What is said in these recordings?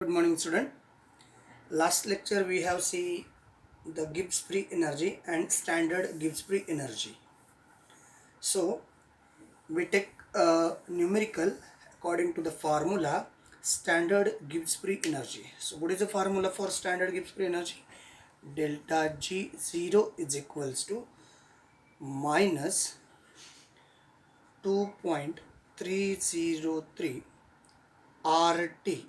Good morning, student. Last lecture we have seen the Gibbs free energy and standard Gibbs free energy. So we take a numerical according to the formula standard Gibbs free energy. So what is the formula for standard Gibbs free energy? Delta G0 is equals to minus 2.303 RT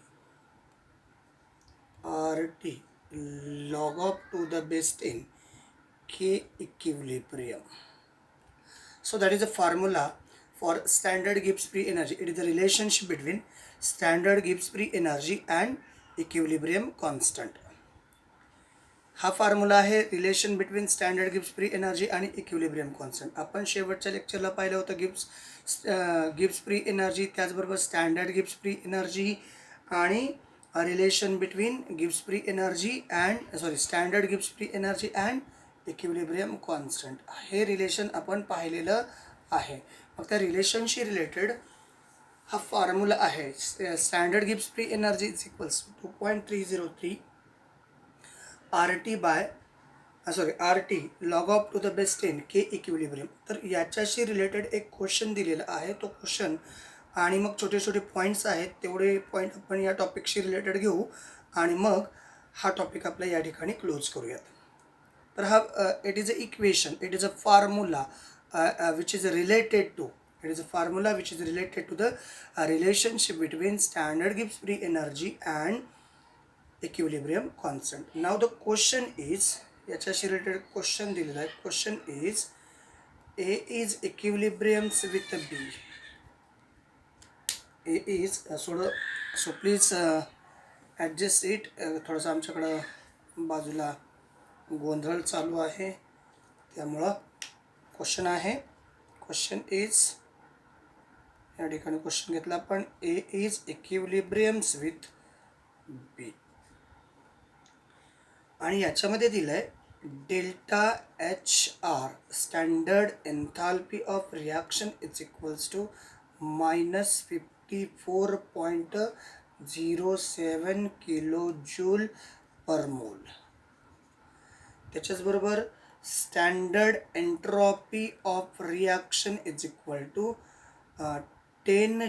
RT log of to the base 10 K equilibrium. So that is the formula for standard Gibbs free energy. It is the relationship between standard Gibbs free energy and equilibrium constant. हा formula आहे relation between standard Gibbs free energy आणि equilibrium constant. आपण शेवटच्या लेक्चरला पाहिलं होतं Gibbs free energy, त्याचबरोबर standard Gibbs free energy आणि relation between Gibbs free energy and standard Gibbs free energy and equilibrium constant हे रिलेशन आपण पाहिलेलं आहे. मग त्या रिलेशनशी रिलेटेड हा फॉर्म्युला आहे. Standard Gibbs free energy is equals 2.303 RT RT log of to the base 10 K equilibrium. तर याच्याशी रिलेटेड एक क्वेश्चन दिलेला आहे. तो क्वेश्चन आणि मग छोटे छोटे पॉईंट्स आहेत, तेवढे पॉईंट आपण या टॉपिकशी रिलेटेड घेऊ आणि मग हा टॉपिक आपला या ठिकाणी क्लोज करूयात. तर हा it is a equation, it is a formula which is related to the relationship between standard Gibbs free energy and equilibrium constant. Now the question is, याच्याशी रिलेटेड क्वेश्चन दिलेला आहे. Question is A is equilibriums with B. A is so please adjust it. थोडंसं आमच्याकडं बाजूला गोंधळ चालू आहे, त्यामुळं क्वेश्चन आहे. क्वेश्चन इज या ठिकाणी क्वेश्चन घेतला आपण. A is equilibriums with B आणि याच्यामध्ये दिलं आहे delta HR standard enthalpy of reaction is equals to -54.07 kilo joule per mole. त्याच्याचबरोबर standard entropy of reaction is equal to 10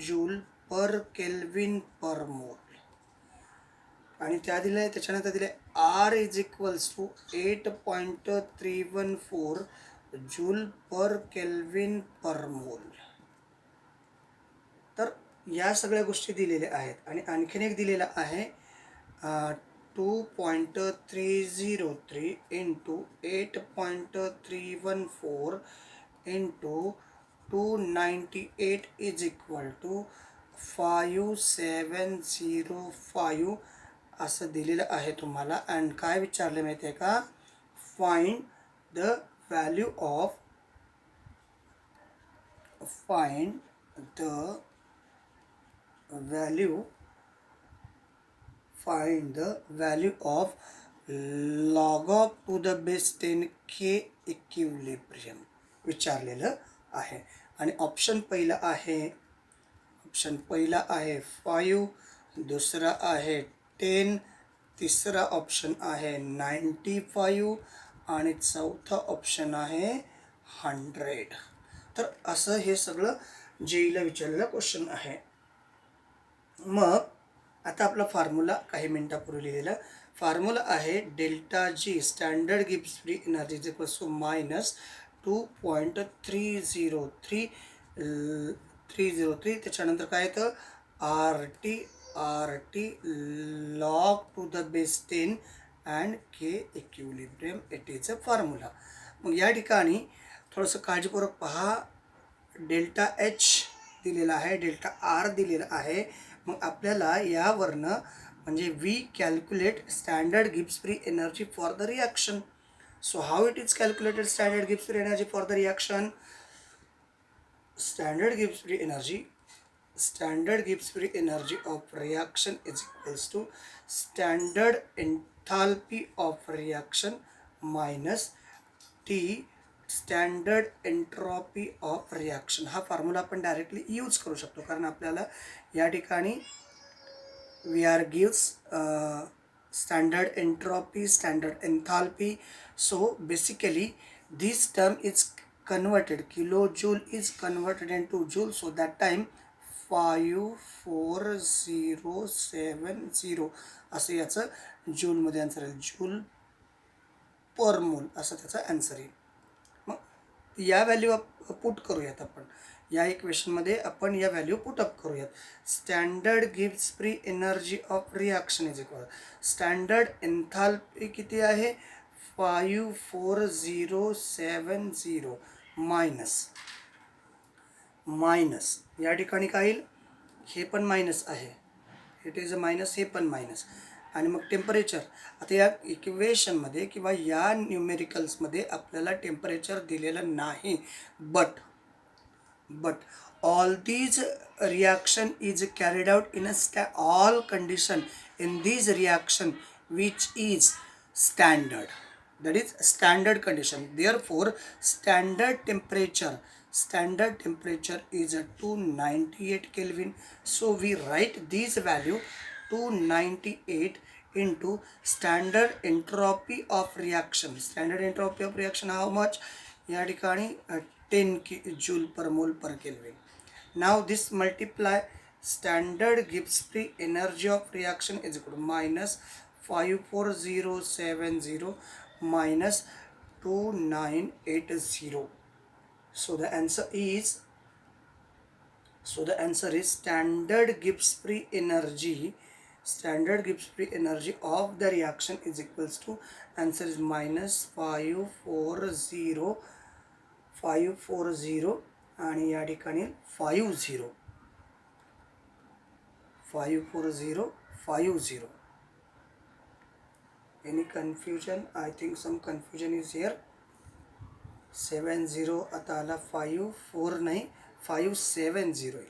joule per kelvin per mole. आणि त्या दिलं आहे. त्याच्यानंतर दिले R is equals to 8.314 joule per kelvin per mole. तर या सगळ्या गोष्टी दिलेल्या आहेत. आणि आणखीन एक दिलेला आहे 2.303 into 8.314 into 298 is equal to 5705 असं दिलेलं आहे तुम्हाला. अँड काय विचारलं माहिती आहे का? Find the value of log of to the base 10 K equilibrium विचारलेलं आहे. आणि ऑप्शन पहिला आहे 5, दुसरा आहे 10, तिसरा ऑप्शन आहे 95 आणि चौथा ऑप्शन आहे 100. तर असं हे सगळं जेईला विचारलेला क्वेश्चन आहे. मग आता आपला फॉर्म्युला काही मिनिटापूर्वी लिहिलेला फॉर्म्युला आहे delta G standard Gibbs free energy is equals to -2.303 त्याच्यानंतर काय येतं RT log to the base 10 and K equilibrium. It is a formula. मग या ठिकाणी थोडंसं काळजीपूर्वक पहा. डेल्टा H दिलेला आहे, डेल्टा R दिलेला आहे. मग आपल्याला यावरनं म्हणजे we calculate standard Gibbs free energy for the reaction. So how it is calculated standard Gibbs free energy for the reaction? Standard Gibbs free energy of reaction is equals to standard enthalpy of reaction minus T standard entropy of reaction. हा formula आपण directly use करू शकतो, कारण आपल्याला या ठिकाणी we are gives standard entropy, standard enthalpy. So basically this term is converted, kilojoule is converted into joule. So that time 54070 असं याचं जूलमध्ये आन्सर येईल, जूल पर मोल असं त्याचा आन्सर येईल. मग या व्हॅल्यू पुट करूयात आपण, या इक्वेशनमध्ये आपण या व्हॅल्यू पुटअप करूयात. Standard gives free energy of reaction is equal, standard enthalpy किती आहे 54070 मायनस या ठिकाणी काय येईल, हे पण मायनस आहे, इट इज अ मायनस, हे पण मायनस. आणि मग टेम्परेचर, आता या इक्वेशनमध्ये किंवा या न्यूमेरिकल्समध्ये आपल्याला टेम्परेचर दिलेलं नाही, but all these reaction is carried out in a all condition in this reaction which is standard, that is standard condition. Therefore standard temperature is 298 Kelvin. So we write this value 298 into standard entropy of reaction. Standard entropy of reaction how much, या ठिकाणी 10 joule per mole per Kelvin. Now this multiply standard Gibbs free energy of reaction is equal to minus 54070 minus 2980. So the answer is standard Gibbs free energy of the reaction is equals to, answer is minus 540 आणि या ठिकाणी 50. Any confusion? I think some confusion is here. 70 आता आला 54 नाही 570 येईल,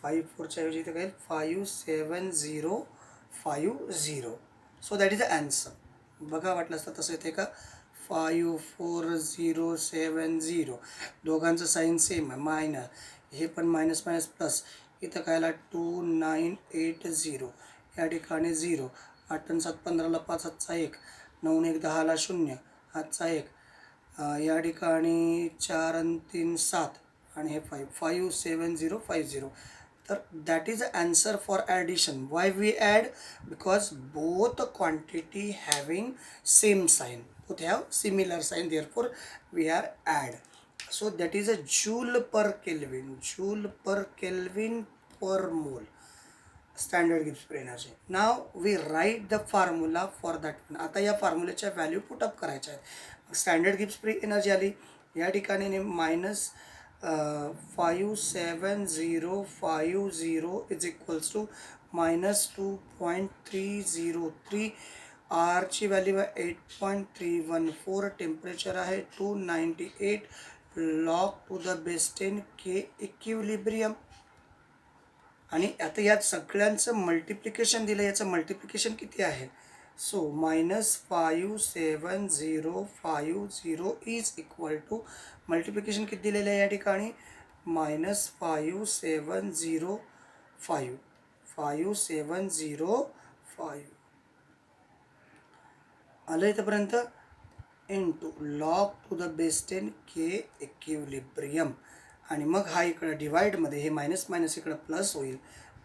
54 च्या ऐवजी इथे काय 57050. So that is the answer. बघा वाटलं असतं तसं येते का, 54070, दोघांचं साईन सेम आहे, मायनस, हे पण मायनस मायनस प्लस, इथं कायला 2980, या ठिकाणी 0, 8 आणि 7 15ला 5 हातचा 1, 9 1 10ला 0 हातचा 1, या ठिकाणी 4 आणि 3 7 आणि हे 57050. तर that is the answer for addition. Why we add, because both quantity having same sign, both have similar sign, therefore we are add. So that is a joule per Kelvin per mole, standard Gibbs free energy. Now we write the formula for that. आता या फॉर्म्युलेच्या value put up करायच्या आहेत. Standard Gibbs free energy आली या ठिकाणी minus 57050 is equals to minus 2.303, R ची value आहे 8.314, temperature आहे 298, log to the base 10 K equilibrium. आणि आता यात सगळ्यांचं मल्टिप्लिकेशन दिलं, याचं मल्टिप्लिकेशन किती आहे, so minus 57050 is equal to, multiplication किती दिलेलं आहे या ठिकाणी मायनस 5705 आलं इथंपर्यंत, into log to the base 10 K equilibrium. आणि मग हा इकडं डिवाइडमध्ये हे मायनस मायनस इकडं प्लस होईल,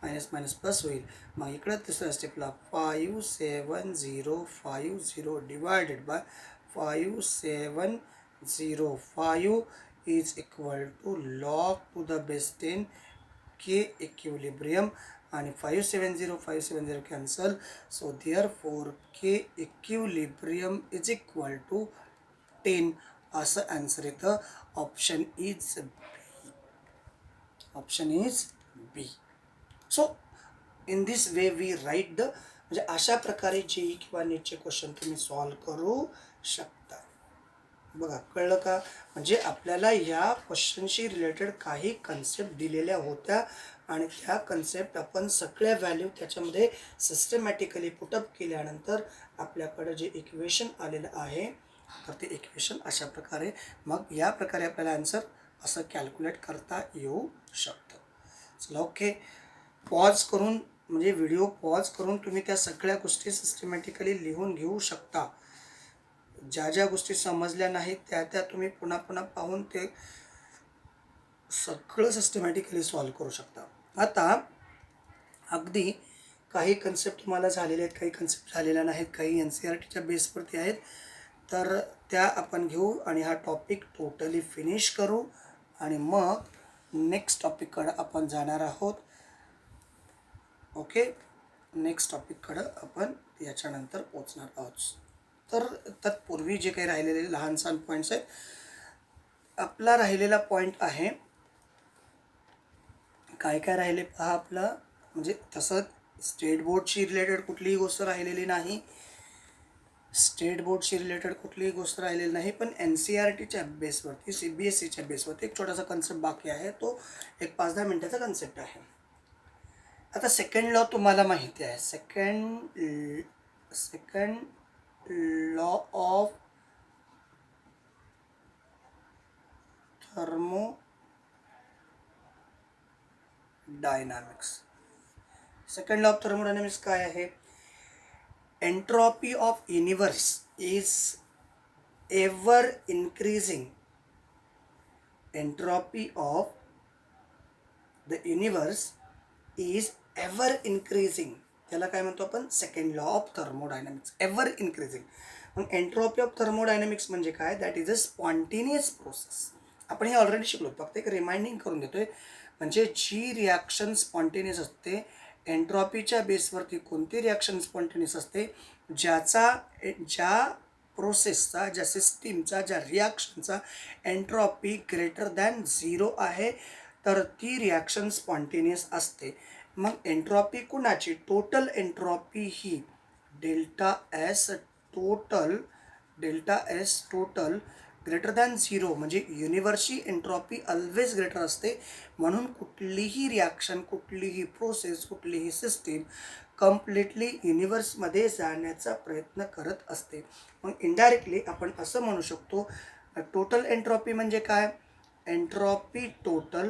मायनस मायनस प्लस होईल. मग इकडं तिसऱ्या स्टेपला 57050 divided by 5705 is equal to log to the base 10 K equilibrium. आणि 570 cancel. So therefore K equilibrium is equal to 10 असं आन्सर येतं. Option is B. So in this way we write the, म्हणजे अशा प्रकारे जेई किंवा नीटचे question तुम्ही solve करू शकता. बघा कळलं का, म्हणजे आपल्याला या क्वेश्चनशी रिलेटेड काही कन्सेप्ट दिलेल्या होत्या आणि त्या कन्सेप्ट आपण सगळ्या व्हॅल्यू त्याच्यामध्ये सिस्टमॅटिकली पुटअप केल्यानंतर आपल्याकडे जे इक्वेशन आलेलं आहे तर ते इक्वेशन अशा प्रकारे, मग या प्रकारे आपल्याला आन्सर असं कॅल्क्युलेट करता येऊ शकतं. चला ओके, पॉज करून म्हणजे व्हिडिओ पॉज करून तुम्ही त्या सगळ्या गोष्टी सिस्टमॅटिकली लिहून घेऊ शकता. ज्या ज्या गोष्टी समजल्या नाहीत त्या त्या तुम्ही पुन्हा पुन्हा पाहून ते सगळं सिस्टमॅटिकली सॉल्व करू शकता. आता अगदी काही कन्सेप्ट तुम्हाला झालेले आहेत, काही कन्सेप्ट झालेल्या नाहीत, काही एन सी आर टीच्या बेसवरती आहेत, तर त्या आपण घेऊ आणि हा टॉपिक टोटली फिनिश करू आणि मग नेक्स्ट टॉपिककडं आपण जाणार आहोत. ओके, नेक्स्ट टॉपिककडं आपण याच्यानंतर पोचणार आहोत. तर तत्पूर्वी जे काही राहिलेले लहान सहान पॉईंट्स आहेत, आपला राहिलेला पॉईंट आहे काय काय राहिले पहा. आपलं म्हणजे तसं स्टेट बोर्डशी रिलेटेड कुठलीही गोष्ट राहिलेली नाही, स्टेट बोर्डशी रिलेटेड कुठलीही गोष्ट राहिलेली नाही, पण एन सी आर टीच्या बेसवरती, सी बी एस सीच्या बेसवरती एक छोटासा कन्सेप्ट बाकी आहे. तो एक 5-10 मिनिटाचा कन्सेप्ट आहे. आता सेकंड लॉ तुम्हाला माहिती आहे. Second law of thermodynamics. Second law of thermodynamics काय आहे? Entropy of universe is ever increasing. Entropy of the universe is ever increasing. त्याला काय म्हणतो आपण? Second law of thermodynamics, ever increasing. मग एंट्रॉपी ऑफ थर्मोडायनामिक्स म्हणजे काय? That is a spontaneous process. आपण हे ऑलरेडी शिकलो, फक्त एक रिमाइंडिंग करून देतोय. म्हणजे जी रिॲक्शन स्पॉन्टेनियस असते, एंट्रॉपीच्या बेसवरती कोणती रिॲक्शन स्पॉन्टेनियस असते? ज्या प्रोसेसचा, ज्या सिस्टीमचा, ज्या रिॲक्शनचा एंट्रॉपी ग्रेटर दॅन 0 आहे, तर ती रिॲक्शन स्पॉन्टेनियस असते. मग एंट्रॉपी कुणाची? टोटल एंट्रॉपी ही delta S total greater than 0, म्हणजे युनिवर्सची एंट्रॉपी ऑलवेज ग्रेटर असते. म्हणून कुठलीही रिॲक्शन, कुठलीही प्रोसेस, कुठलीही सिस्टीम कम्प्लिटली युनिवर्समध्ये जाण्याचा प्रयत्न करत असते. मग इनडायरेक्टली आपण असं म्हणू शकतो, टोटल एंट्रॉपी म्हणजे काय? Entropy total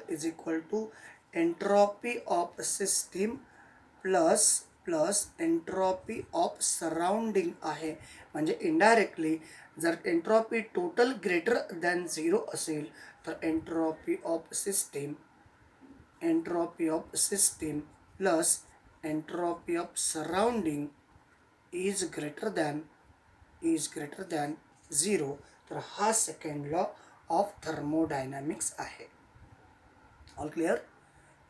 is equal to entropy of system plus entropy of surrounding आहे. म्हणजे इनडायरेक्टली जर एंट्रॉपी टोटल ग्रेटर दॅन 0 असेल, तर entropy of system plus entropy of surrounding is greater than 0. तर हा सेकंड लॉ ऑफ थर्मोडायनामिक्स आहे. All clear?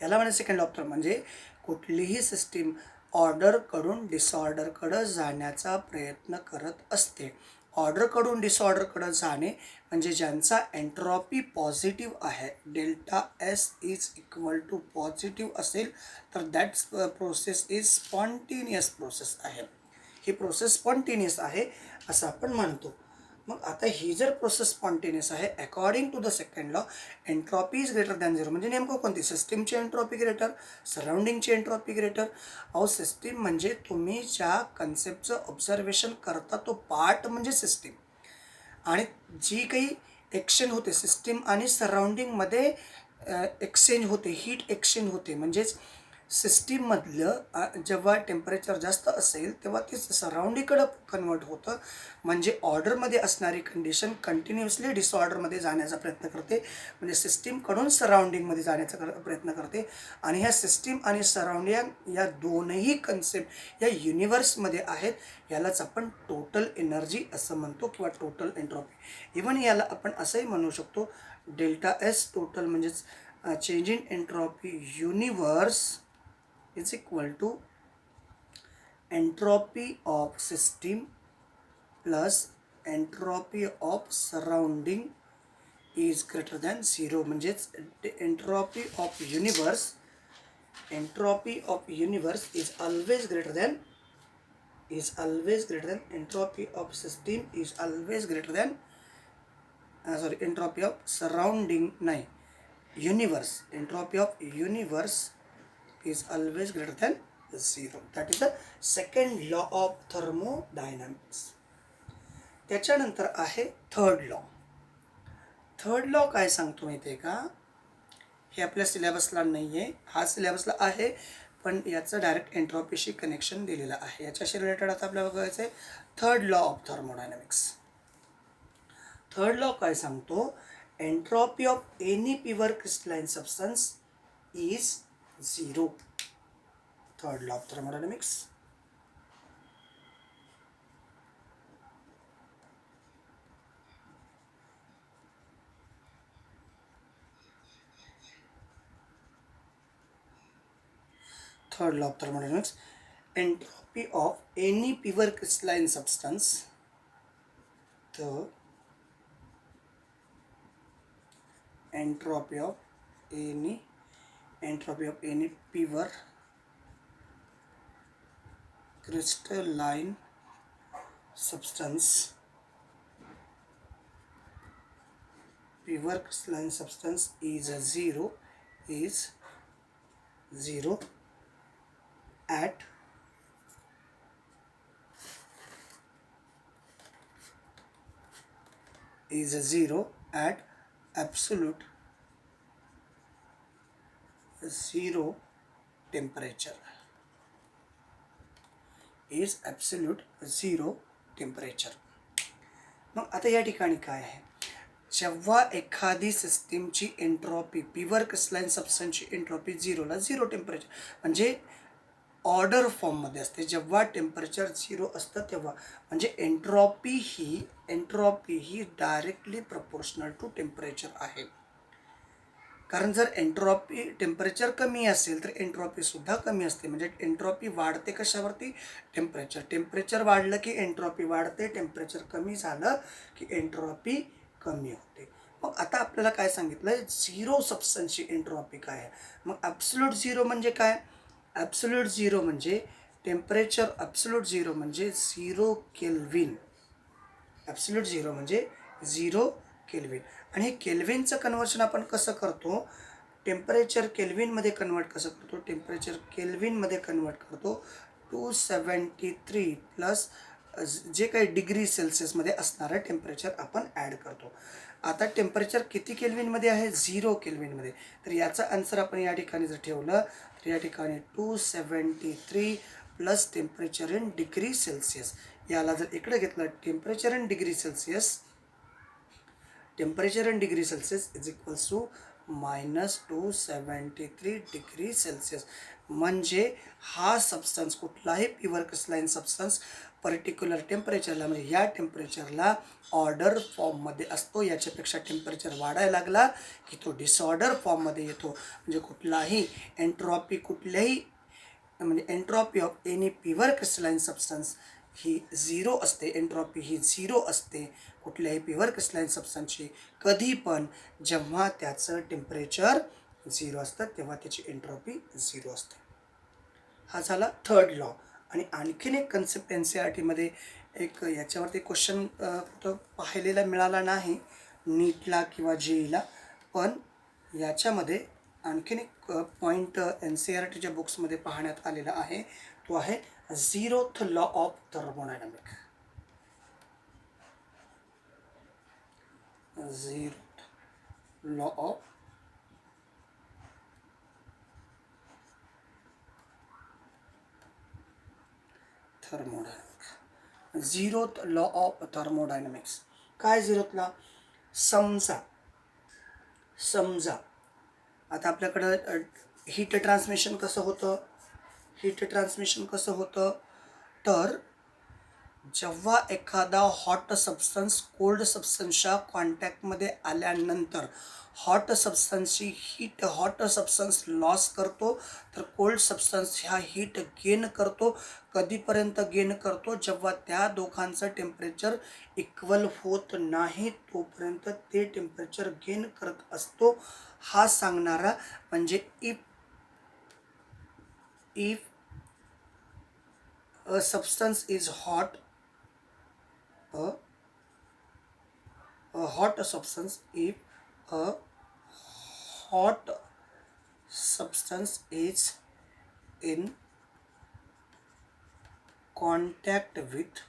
याला म्हणजे सेकंड लॉ ऑफ थर्मो, म्हणजे कुठलीही सिस्टीम ऑर्डरकडून डिसऑर्डरकडं जाण्याचा प्रयत्न करत असते. ऑर्डरकडून डिसऑर्डरकडं जाणे म्हणजे ज्यांचा एंट्रॉपी पॉझिटिव्ह आहे, delta S is equal to positive असेल, तर that process is spontaneous process आहे. ही प्रोसेस स्पॉन्टेनियस आहे असं आपण म्हणतो. मग आता ही जर प्रोसेस स्पॉन्टेनियस आहे, according to the second law entropy is greater than 0, म्हणजे नेमकं कोणती? सिस्टीमची एंट्रॉपी ग्रेटर, सराउंडिंगची एंट्रॉपी ग्रेटर. अहो सिस्टीम म्हणजे तुम्ही ज्या कन्सेप्टचं ऑब्झर्वेशन करता तो पार्ट म्हणजे सिस्टीम, आणि जी काही एक्सचेंज होते सिस्टीम आणि सराउंडिंगमध्ये, एक्सचेंज होते, हीट एक्सचेंज होते. म्हणजेच सिस्टीममधलं जेव्हा टेम्परेचर जास्त असेल तेव्हा ते सराउंडिंगकडं कन्वर्ट होतं. म्हणजे ऑर्डरमध्ये असणारी कंडिशन कंटिन्युअसली डिसऑर्डरमध्ये जाण्याचा प्रयत्न करते, म्हणजे सिस्टीमकडून सराउंडिंगमध्ये जाण्याचा प्रयत्न करते. आणि ह्या सिस्टीम आणि सराउंडिंग या दोनही कन्सेप्ट या युनिवर्समध्ये आहेत. यालाच आपण टोटल एनर्जी असं म्हणतो किंवा टोटल एंट्रॉपी. इवन याला आपण असंही म्हणू शकतो, डेल्टा एस टोटल म्हणजेच change in entropy universe is equal to entropy of system plus entropy of surrounding is greater than 0. म्हणजेच entropy of universe is always greater than entropy of system is always greater than entropy of surrounding नाही, universe, entropy of universe is always greater than 0. That is the second law of thermodynamics. त्याच्यानंतर आहे third law. Third law काय सांगतो माहिती आहे का? हे आपल्या सिलेबसला नाही आहे, हा सिलेबसला आहे पण याचं डायरेक्ट एंट्रॉपीशी कनेक्शन दिलेलं आहे. याच्याशी रिलेटेड आता आपल्याला बघायचं आहे third law of thermodynamics. Third law काय सांगतो, entropy of any pure crystalline substance is zero. Third law of thermodynamics. Third law of thermodynamics, entropy of any pure crystalline substance, the entropy of any pure crystalline substance is zero at absolute zero temperature. is absolute zero temperature. मग आता या ठिकाणी काय आहे, जेव्हा एखादी सिस्टीमची entropy pure crystalline सबस्टन्सची एंट्रॉपी झिरो टेम्परेचर म्हणजे ऑर्डर फॉर्ममध्ये असते, जेव्हा टेम्परेचर झिरो असतं तेव्हा, म्हणजे एंट्रॉपी ही डायरेक्टली प्रपोर्शनल टू टेम्परेचर आहे. कारण जर एंट्रॉपी टेम्परेचर कमी असेल तर एंट्रॉपीसुद्धा कमी असते. म्हणजे एंट्रॉपी वाढते कशावरती, टेम्परेचर वाढलं की एंट्रॉपी वाढते, टेम्परेचर कमी झालं की एंट्रॉपी कमी होते. मग आता आपल्याला काय सांगितलं, झिरो सबस्टन्सची एंट्रॉपी काय आहे. मग ॲब्सोल्यूट झिरो म्हणजे काय, ॲब्सोल्यूट झिरो म्हणजे टेम्परेचर, ॲब्सोल्यूट झिरो म्हणजे 0 केल्विन. ॲब्सोल्यूट झिरो म्हणजे 0 केल्विन. आणि हे केल्विनचं कन्वर्शन आपण कसं करतो, टेम्परेचर केल्विनमध्ये कन्वर्ट कसं करतो, टेम्परेचर केल्विनमध्ये कन्वर्ट करतो 273 प्लस जे काही डिग्री सेल्सिअसमध्ये असणारं टेम्परेचर आपण ॲड करतो. आता टेम्परेचर किती केल्विनमध्ये आहे, 0 केल्विनमध्ये. तर याचा आन्सर आपण या ठिकाणी जर ठेवलं तर या ठिकाणी 273 plus temperature in degree Celsius. याला जर इकडे घेतलं temperature in degree Celsius is equals to -273 degree Celsius. म्हणजे हा सबस्टन्स, कुठलाही प्युअर क्रिस्टलाइन सबस्टन्स पर्टिक्युलर टेम्परेचरला म्हणजे ह्या टेम्परेचरला ऑर्डर फॉर्ममध्ये असतो. याच्यापेक्षा टेम्परेचर वाढायला लागला की तो डिसऑर्डर फॉर्ममध्ये येतो. म्हणजे कुठल्याही entropy of any pure crystalline substance he zero असते. एंट्रॉपी ही झिरो असते कुठल्याही प्युअर क्रिस्टलाइन सबस्टन्सची कधी पण, जेव्हा त्याचं टेम्परेचर झिरो असतं तेव्हा त्याची एंट्रॉपी झिरो असते. हा झाला थर्ड लॉ. आणि आणखीन एक कन्सेप्ट एन सी आर टीमध्ये एक याच्यावरती क्वेश्चन पाहिलेला मिळाला नाही नीटला किंवा जेईला, पण याच्यामध्ये आणखीन एक पॉईंट एन सी आर टीच्या बुक्समध्ये पाहण्यात आलेला आहे, तो आहे zeroth law of thermodynamic. Zeroth law of thermodynamics. Zeroth law of thermodynamics काय, झिरोथ लॉ, समजा आता आपल्याकडं हीट ट्रान्समिशन कसं होतं, तर जेव्हा एखादा हॉट सबस्टन्स कोल्ड सबस्टन्सच्या कॉन्टॅक्टमध्ये आल्यानंतर हॉट सबस्टन्स लॉस करतो, तर कोल्ड सबस्टन्स ह्या हीट गेन करतो. कधीपर्यंत गेन करतो, जेव्हा त्या दोघांचं टेम्परेचर इक्वल होत नाही तोपर्यंत ते टेम्परेचर गेन करत असतो. हा सांगणारा म्हणजे if a substance is hot, a hot substance, if a hot substance is in contact with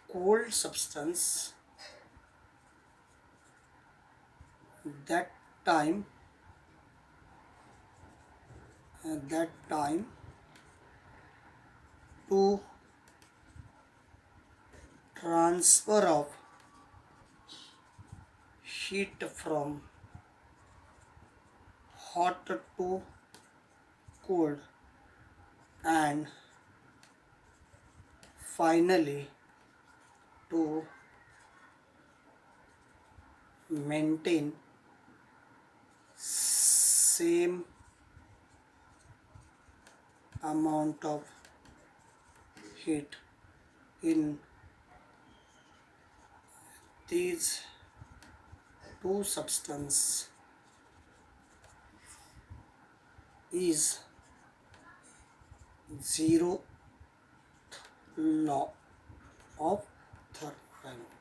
cold substance, that time to transfer of heat from hot to cold, and finally to maintain same amount of heat in these two substances is zero law of thermodynamics.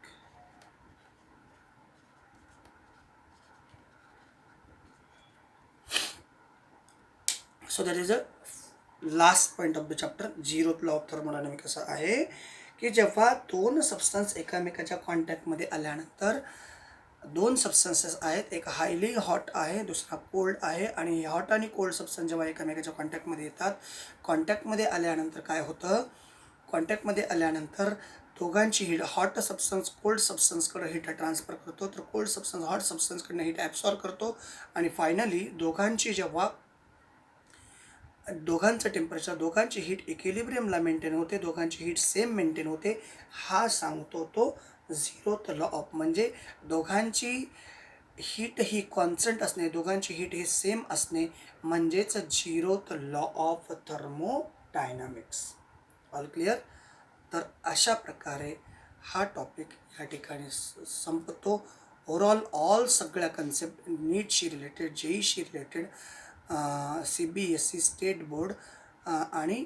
So that is the last point of the chapter. Zeroth law of thermodynamic असं आहे की जेव्हा दोन substance एकामेकाच्या कॉन्टॅक्टमध्ये आल्यानंतर दोन substances आहेत, एक हायली हॉट आहे, दुसरा कोल्ड आहे, आणि हॉट आणि कोल्ड सबस्टन्स जेव्हा एकामेकाच्या कॉन्टॅक्टमध्ये येतात, कॉन्टॅक्टमध्ये आल्यानंतर काय होतं, कॉन्टॅक्टमध्ये आल्यानंतर दोघांची हीट, हॉट सबस्टन्स कोल्ड सबस्टन्सकडे हीट ट्रान्सफर करतो, तर कोल्ड सबस्टन्स हॉट सबस्टन्सकडनं हीट ॲब्सॉर्ब करतो, आणि फायनली दोघांची जेव्हा दोघांचं टेम्परेचर, दोघांची हीट इक्विलिब्रियमला मेंटेन होते, दोघांची हीट सेम मेंटेन होते, हा सांगतो तो झिरोथ लॉ ऑफ. म्हणजे दोघांची हीट ही कॉन्स्टंट असणे, दोघांची हीट ही सेम असणे, म्हणजेच zeroth law of thermodynamics. All clear? तर अशा प्रकारे हा टॉपिक या ठिकाणी संपतो. ओव्हरऑल ऑल सगळ्या कन्सेप्ट नीटशी रिलेटेड, जेईशी रिलेटेड, CBSE स्टेट बोर्ड आणि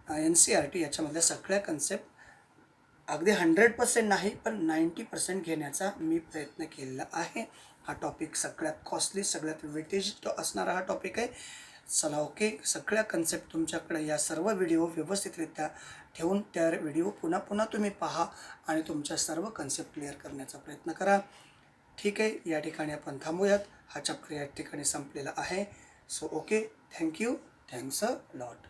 NCERT याच्यामधल्या सगळ्या कन्सेप्ट अगदी 100% नाही पण 90% घेण्याचा मी प्रयत्न केलेला आहे. हा टॉपिक सगळ्यात कॉस्टली, सगळ्यात वेटेज असणारा हा टॉपिक आहे. चला ओके, सगळ्या कन्सेप्ट तुमच्याकडे या सर्व व्हिडिओ व्यवस्थितरित्या ठेवून त्या व्हिडिओ पुन्हा पुन्हा तुम्ही पहा आणि तुमच्या सर्व कन्सेप्ट क्लिअर करण्याचा प्रयत्न करा. ठीक आहे, या ठिकाणी आपण थांबूयात. हा चॅप्टर या ठिकाणी संपलेला आहे. So okay, thank you, thanks a lot.